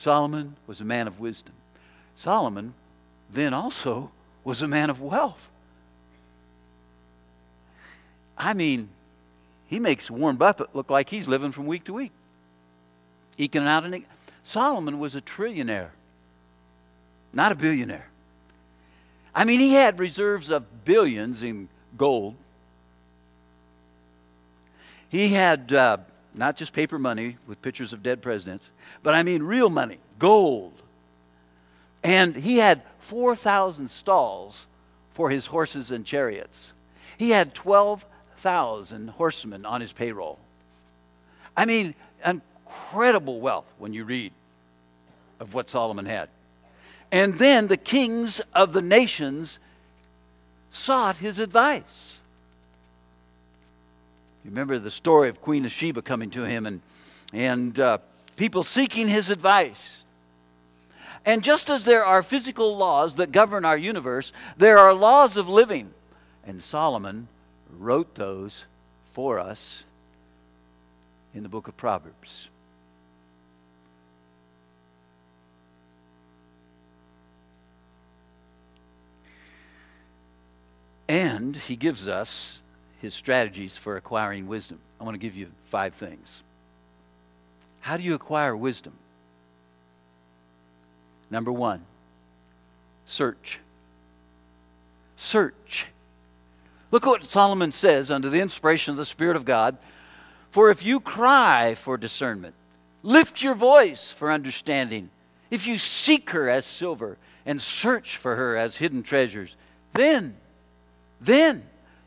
Solomon was a man of wisdom. Solomon then also was a man of wealth. I mean, he makes Warren Buffett look like he's living from week to week, eking out an. Solomon was a trillionaire, not a billionaire. I mean, he had reserves of billions in gold. He had not just paper money with pictures of dead presidents, but I mean real money, gold. And he had 4,000 stalls for his horses and chariots. He had 12,000 horsemen on his payroll. I mean, incredible wealth when you read of what Solomon had. And then the kings of the nations sought his advice. You remember the story of Queen of Sheba coming to him and people seeking his advice. And just as there are physical laws that govern our universe, there are laws of living. And Solomon wrote those for us in the book of Proverbs. And he gives us his strategies for acquiring wisdom. I want to give you 5 things. How do you acquire wisdom? Number 1, search. Search. Look what Solomon says under the inspiration of the Spirit of God. For if you cry for discernment, lift your voice for understanding. If you seek her as silver and search for her as hidden treasures, then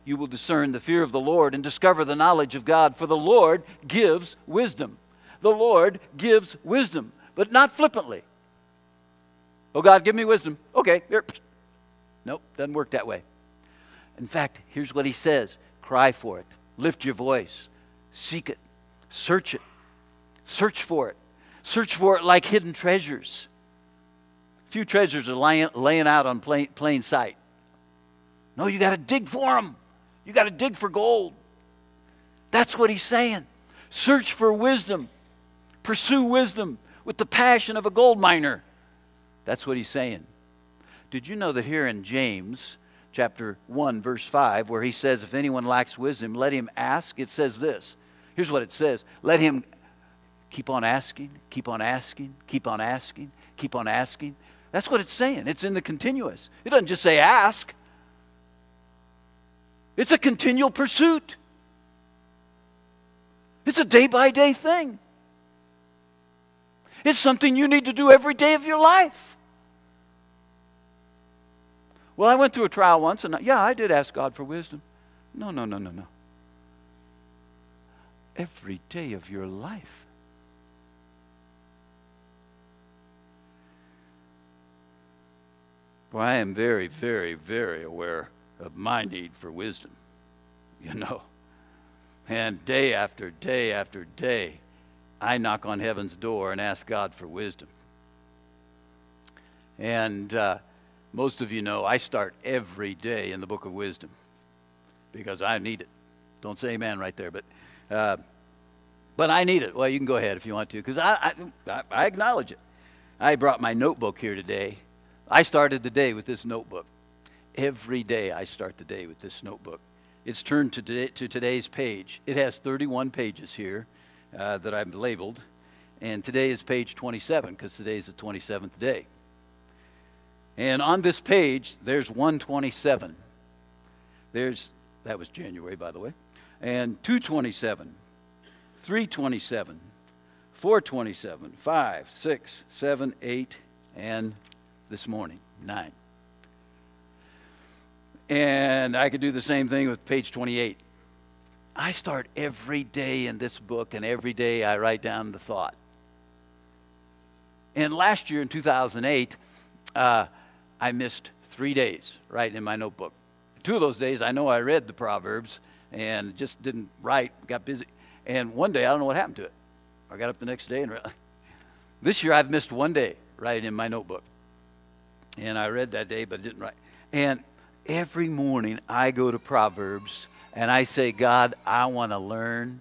you will discern the fear of the Lord and discover the knowledge of God. For the Lord gives wisdom. The Lord gives wisdom, but not flippantly. Oh, God, give me wisdom. Okay, here. Nope, doesn't work that way. In fact, here's what he says. Cry for it. Lift your voice. Seek it. Search it. Search for it. Search for it like hidden treasures. Few treasures are laying out on plain sight. No, you got to dig for them. You got to dig for gold. That's what he's saying. Search for wisdom. Pursue wisdom with the passion of a gold miner. That's what he's saying. Did you know that here in James chapter 1 verse 5 where he says if anyone lacks wisdom let him ask, it says this. Here's what it says. Let him keep on asking, keep on asking, keep on asking, keep on asking. That's what it's saying. It's in the continuous. It doesn't just say ask. It's a continual pursuit. It's a day-by-day thing. It's something you need to do every day of your life. Well, I went through a trial once, and yeah, I did ask God for wisdom. No. Every day of your life. Well, I am very, very, very aware of my need for wisdom, you know. And day after day after day, I knock on heaven's door and ask God for wisdom. And most of you know I start every day in the book of wisdom because I need it. Don't say amen right there, but I need it. Well, you can go ahead if you want to because I acknowledge it. I brought my notebook here today. I started the day with this notebook. Every day I start the day with this notebook. It's turned to today's page. It has 31 pages here that I've labeled. And today is page 27 because today is the 27th day. And on this page, there's 127. That was January, by the way. And 227, 327, 427, 5, 6, 7, 8, and this morning, 9. And I could do the same thing with page 28. I start every day in this book, and every day I write down the thought. And last year in 2008, I missed 3 days writing in my notebook. 2 of those days, I know I read the Proverbs and just didn't write, got busy. And one day, I don't know what happened to it. I got up the next day and read. This year, I've missed 1 day writing in my notebook. And I read that day, but didn't write. And every morning, I go to Proverbs, and I say, God, I want to learn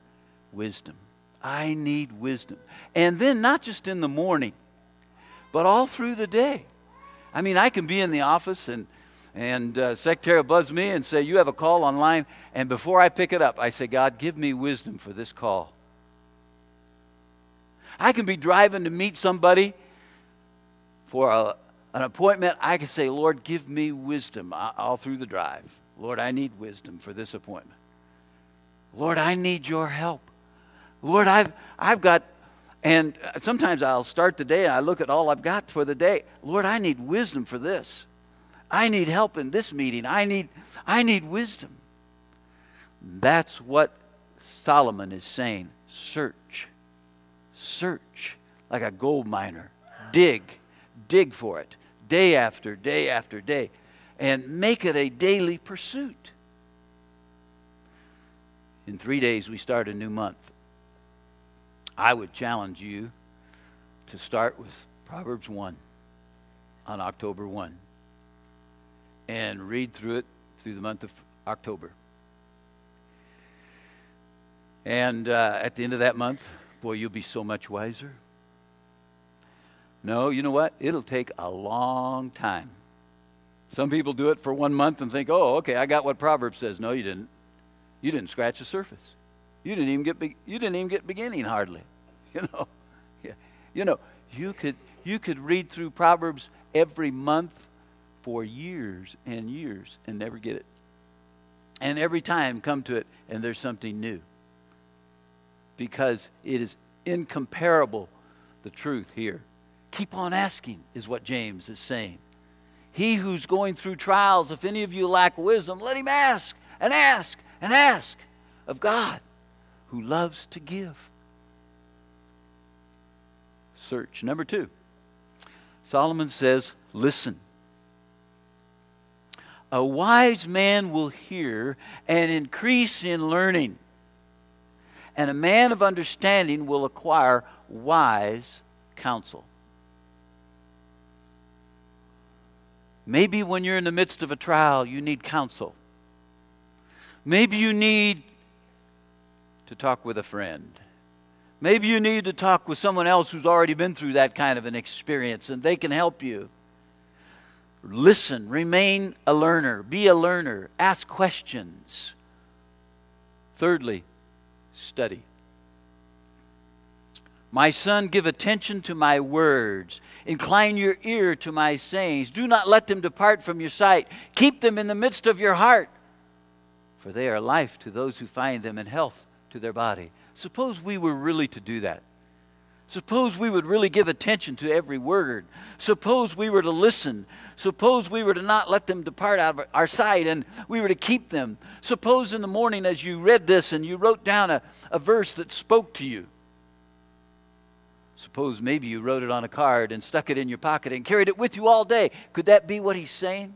wisdom. I need wisdom. And then not just in the morning. but all through the day. I mean, I can be in the office and secretary will buzz me and say, you have a call online. And before I pick it up, I say, God, give me wisdom for this call. I can be driving to meet somebody for an appointment. I can say, Lord, give me wisdom all through the drive. Lord, I need wisdom for this appointment. Lord, I need your help. Lord, I've got, and sometimes I'll start the day and I look at all I've got for the day. Lord, I need wisdom for this. I need help in this meeting. I need wisdom. That's what Solomon is saying. Search. Search like a gold miner. Dig for it day after day after day, and make it a daily pursuit. In 3 days, we start a new month. I would challenge you to start with Proverbs 1 on October 1 and read through it through the month of October. And at the end of that month, boy, you'll be so much wiser. No, you know what? It'll take a long time. Some people do it for 1 month and think, oh, okay, I got what Proverbs says. No, you didn't. You didn't scratch the surface. You didn't even get beginning hardly. You could read through Proverbs every month for years and years and never get it. And every time come to it and there's something new. Because it is incomparable, the truth here. Keep on asking is what James is saying. He who's going through trials, if any of you lack wisdom, let him ask and ask and ask of God, who loves to give. Search. Number 2, Solomon says, listen. A wise man will hear and increase in learning, and a man of understanding will acquire wise counsel. Maybe when you're in the midst of a trial, you need counsel. Maybe you need to talk with a friend. Maybe you need to talk with someone else who's already been through that kind of an experience, and they can help you. Listen, remain a learner, be a learner, ask questions. Thirdly, study. My son, give attention to my words. Incline your ear to my sayings. Do not let them depart from your sight. Keep them in the midst of your heart, for they are life to those who find them and health to their body. Suppose we were really to do that. Suppose we would really give attention to every word. Suppose we were to listen. Suppose we were to not let them depart out of our sight and we were to keep them. Suppose in the morning as you read this and you wrote down a verse that spoke to you. Suppose maybe you wrote it on a card and stuck it in your pocket and carried it with you all day. Could that be what he's saying?